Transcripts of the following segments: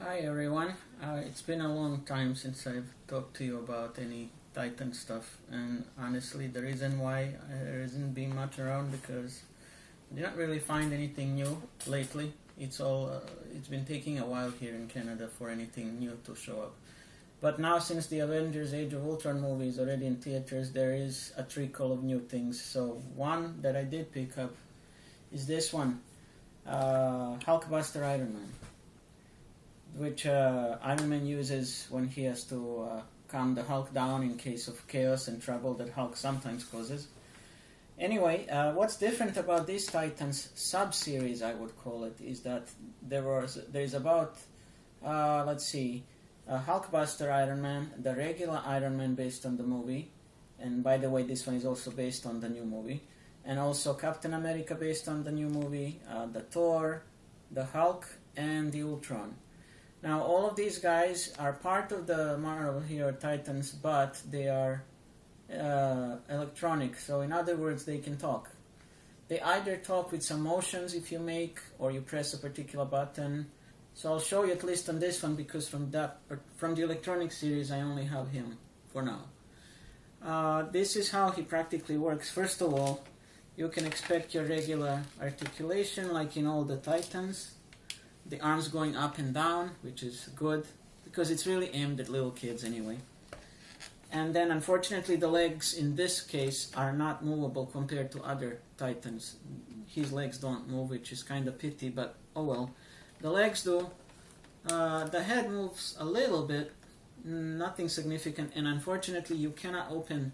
Hi everyone. It's been a long time since I've talked to you about any Titan stuff, and honestly, the reason why there isn't been much around because I didn't really find anything new lately. It's been taking a while here in Canada for anything new to show up. But now, since the Avengers: Age of Ultron movie is already in theaters, there is a trickle of new things. So one that I did pick up is this one, hulkbuster Iron Man, which Iron Man uses when he has to calm the Hulk down in case of chaos and trouble that Hulk sometimes causes. Anyway, what's different about this Titans sub-series, I would call it, is that there's about, hulkbuster Iron Man, the regular Iron Man based on the movie, and by the way, this one is also based on the new movie, and also Captain America based on the new movie, the Thor, the Hulk, and the Ultron. Now, all of these guys are part of the Marvel Hero Titans, but they are electronic. So, in other words, they can talk. They either talk with some motions if you make, or you press a particular button. So, I'll show you at least on this one because from the electronic series, I only have him for now. This is how he practically works. First of all, you can expect your regular articulation, like in all the Titans. The arms going up and down, which is good, because it's really aimed at little kids anyway. And then, unfortunately, the legs in this case are not movable compared to other Titans. His legs don't move, which is kind of pity, but oh well. The legs do. The head moves a little bit, nothing significant, and unfortunately you cannot open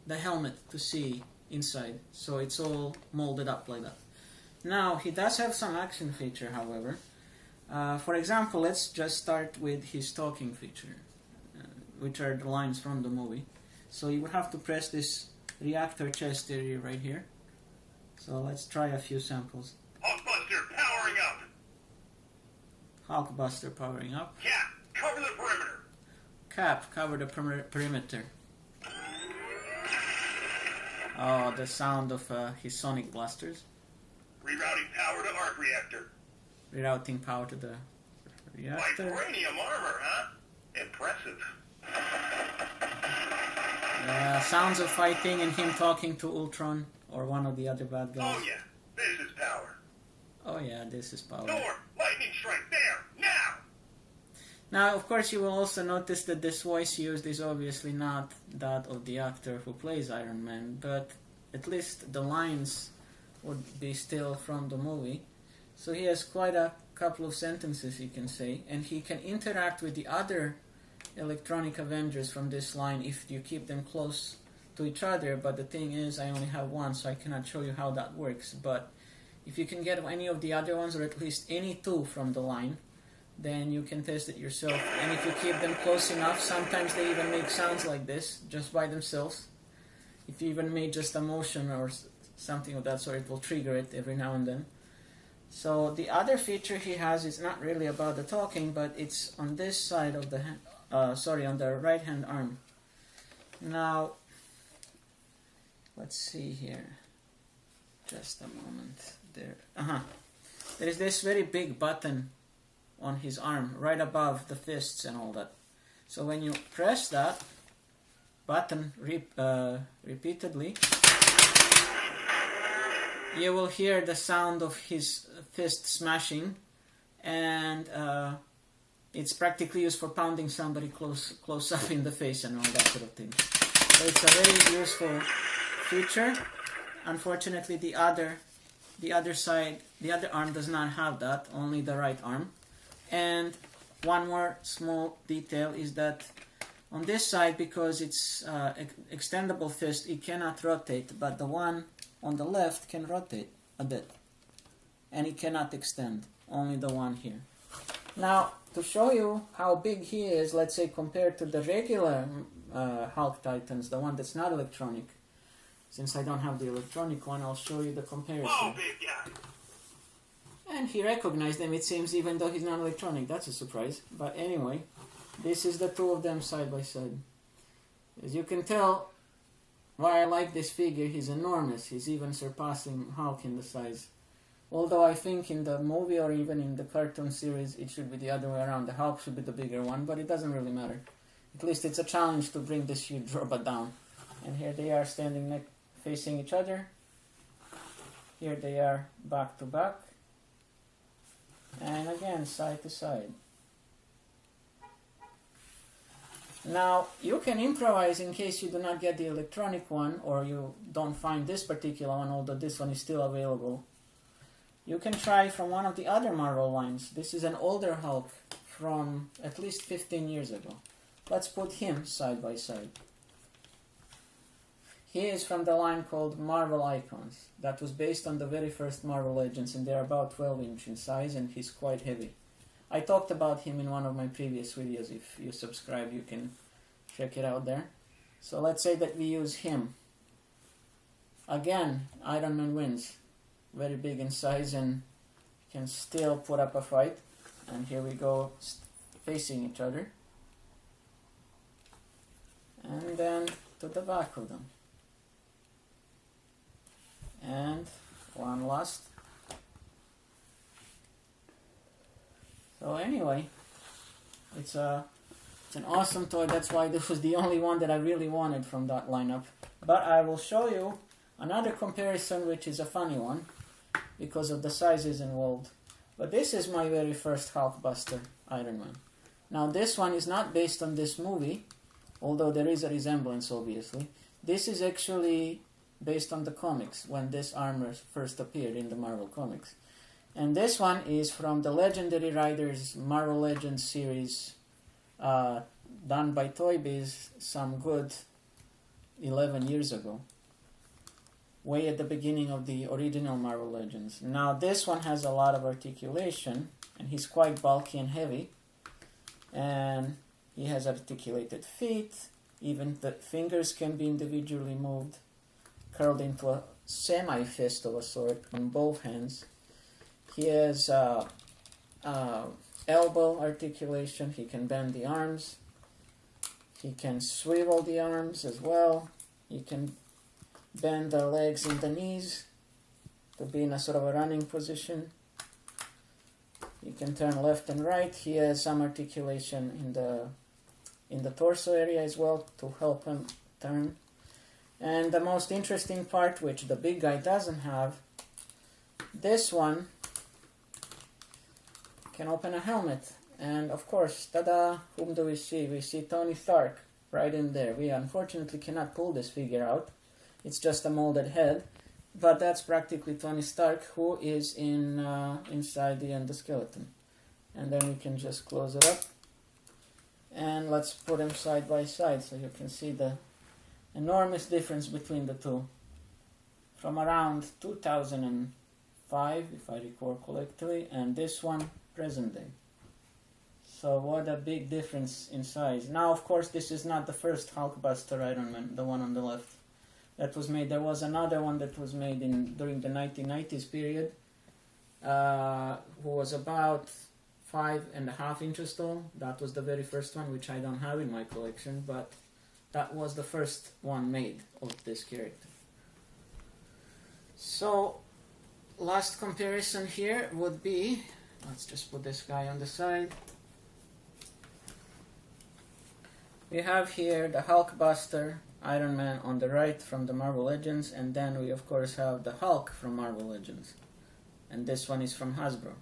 the helmet to see inside, so it's all molded up like that. Now, he does have some action feature, however. For example, let's just start with his talking feature, which are the lines from the movie. So you would have to press this reactor chest area right here. So let's try a few samples. Hulkbuster powering up. Hulkbuster powering up. Cap, cover the perimeter. Cap, cover the perimeter. Oh, the sound of his sonic blasters. Rerouting power to arc reactor. Rerouting power to the reactor. Vibranium armor, huh? Impressive. Sounds of fighting and him talking to Ultron or one of the other bad guys. Oh yeah, this is power. Oh yeah, this is power. Thor, lightning strike there, now! Now, of course, you will also notice that this voice used is obviously not that of the actor who plays Iron Man, but at least the lines would be still from the movie. So he has quite a couple of sentences he can say, and he can interact with the other electronic Avengers from this line if you keep them close to each other, but the thing is I only have one, so I cannot show you how that works. But if you can get any of the other ones, or at least any two from the line, then you can test it yourself. And if you keep them close enough, sometimes they even make sounds like this, just by themselves. If you even made just a motion or something of that sort, it will trigger it every now and then. So the other feature he has is not really about the talking, but it's on this side of the hand, on the right hand arm. Now, let's see here. Just a moment. There is this very big button on his arm, right above the fists and all that. So when you press that button repeatedly, you will hear the sound of his fist smashing, and it's practically used for pounding somebody close up in the face and all that sort of thing. So it's a very useful feature. Unfortunately, the other arm does not have that, only the right arm. And one more small detail is that on this side, because it's extendable fist, it cannot rotate, but the one on the left can rotate a bit, and it cannot extend, only the one here. Now, to show you how big he is, let's say compared to the regular Hulk Titans, the one that's not electronic, since I don't have the electronic one, I'll show you the comparison. Whoa, big guy. And he recognized them, it seems, even though he's not electronic. That's a surprise. But anyway, this is the two of them side by side. As you can tell, why I like this figure, he's enormous. He's even surpassing Hulk in the size. Although I think in the movie or even in the cartoon series it should be the other way around. The Hulk should be the bigger one, but it doesn't really matter. At least it's a challenge to bring this huge robot down. And here they are standing facing each other. Here they are back to back. And again, side to side. Now, you can improvise in case you do not get the electronic one or you don't find this particular one, although this one is still available. You can try from one of the other Marvel lines. This is an older Hulk from at least 15 years ago. Let's put him side by side. He is from the line called Marvel Icons. That was based on the very first Marvel Legends, and they're about 12-inch in size, and he's quite heavy. I talked about him in one of my previous videos. If you subscribe, you can check it out there. So let's say that we use him. Again, Iron Man wins. Very big in size and can still put up a fight. And here we go, facing each other. And then to the back of them. And one last. So anyway, it's an awesome toy. That's why this was the only one that I really wanted from that lineup. But I will show you another comparison, which is a funny one because of the sizes involved. But this is my very first hulkbuster Iron Man. Now this one is not based on this movie, although there is a resemblance obviously. This is actually based on the comics, when this armor first appeared in the Marvel comics. And this one is from the Legendary Riders Marvel Legends series, done by Toy Biz some good 11 years ago, way at the beginning of the original Marvel Legends. Now this one has a lot of articulation, and he's quite bulky and heavy, and he has articulated feet. Even the fingers can be individually moved, curled into a semi-fist of a sort on both hands. He has elbow articulation. He can bend the arms. He can swivel the arms as well. He can bend the legs and the knees to be in a sort of a running position. He can turn left and right. He has some articulation in the torso area as well to help him turn. And the most interesting part, which the big guy doesn't have, this one can open a helmet. And of course, tada, whom do we see? We see Tony Stark right in there. We unfortunately cannot pull this figure out. It's just a molded head. But that's practically Tony Stark, who is inside the endoskeleton. And then we can just close it up. And let's put them side by side so you can see the enormous difference between the two. From around 2005, if I recall correctly, and this one present day. So what a big difference in size. Now, of course, this is not the first hulkbuster Iron Man, the one on the left. That was made. There was another one that was made during the 1990s period, who was about 5.5 inches tall. That was the very first one, which I don't have in my collection, but that was the first one made of this character. So, last comparison here would be, let's just put this guy on the side. We have here the hulkbuster Iron Man on the right from the Marvel Legends, and then we of course have the Hulk from Marvel Legends. And this one is from Hasbro.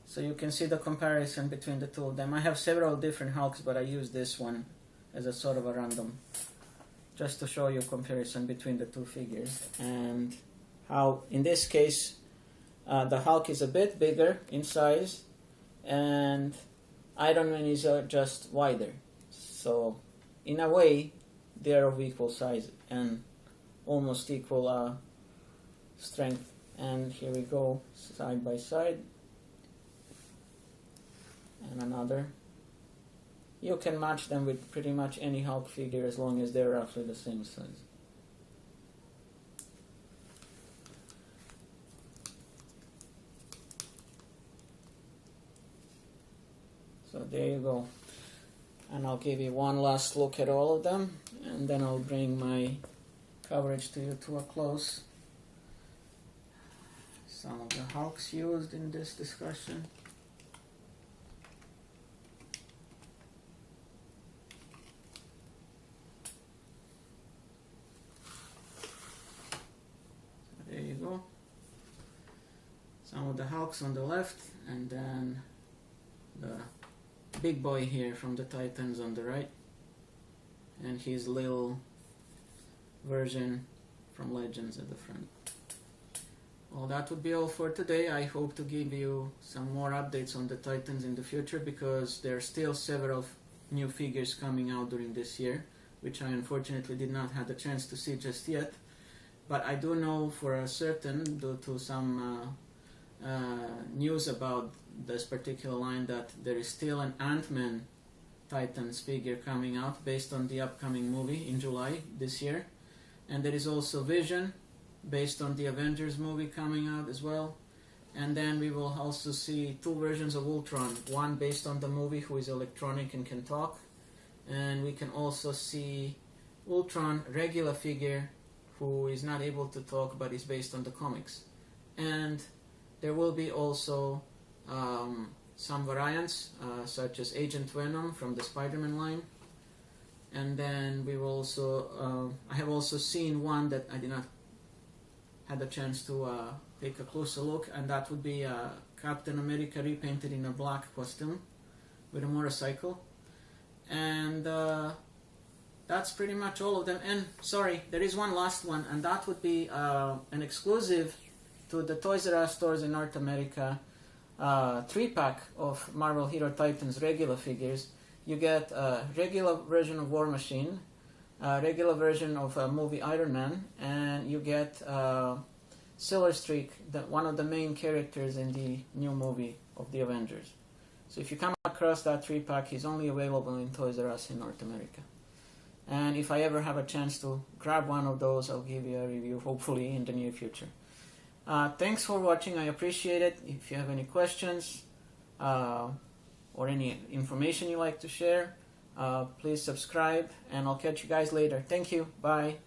So you can see the comparison between the two of them. I have several different Hulks, but I use this one as a sort of a random, just to show you comparison between the two figures. And how, in this case, the Hulk is a bit bigger in size, and Iron Man is just wider. So, in a way, they are of equal size and almost equal strength. And here we go, side by side. And another. You can match them with pretty much any Hulk figure as long as they're roughly the same size. So there you go. And I'll give you one last look at all of them, and then I'll bring my coverage to you to a close. some of the Hulks used in this discussion. There you go. Some of the Hulks on the left, and then the big boy here from the Titans on the right, and his little version from Legends at the front. Well, that would be all for today. I hope to give you some more updates on the Titans in the future, because there are still several new figures coming out during this year, which I unfortunately did not have the chance to see just yet. But I do know for a certain, due to some news about this particular line, that there is still an Ant-Man Titans figure coming out based on the upcoming movie in July this year. And there is also Vision based on the Avengers movie coming out as well. And then we will also see two versions of Ultron, one based on the movie, who is electronic and can talk, and we can also see Ultron regular figure who is not able to talk but is based on the comics. And there will be also some variants such as Agent Venom from the Spider-Man line. And then we will also I have also seen one that I did not had a chance to take a closer look, and that would be Captain America repainted in a black costume with a motorcycle. And that's pretty much all of them. And sorry, there is one last one, and that would be an exclusive to the Toys R Us stores in North America, 3-pack of Marvel Hero Titans regular figures. You get a regular version of War Machine, a regular version of movie Iron Man, and you get Silver Streak, one of the main characters in the new movie of the Avengers. So if you come across that 3-pack, he's only available in Toys R Us in North America. And if I ever have a chance to grab one of those, I'll give you a review, hopefully in the near future. Thanks for watching, I appreciate it. If you have any questions or any information you'd like to share, please subscribe, and I'll catch you guys later. Thank you, bye.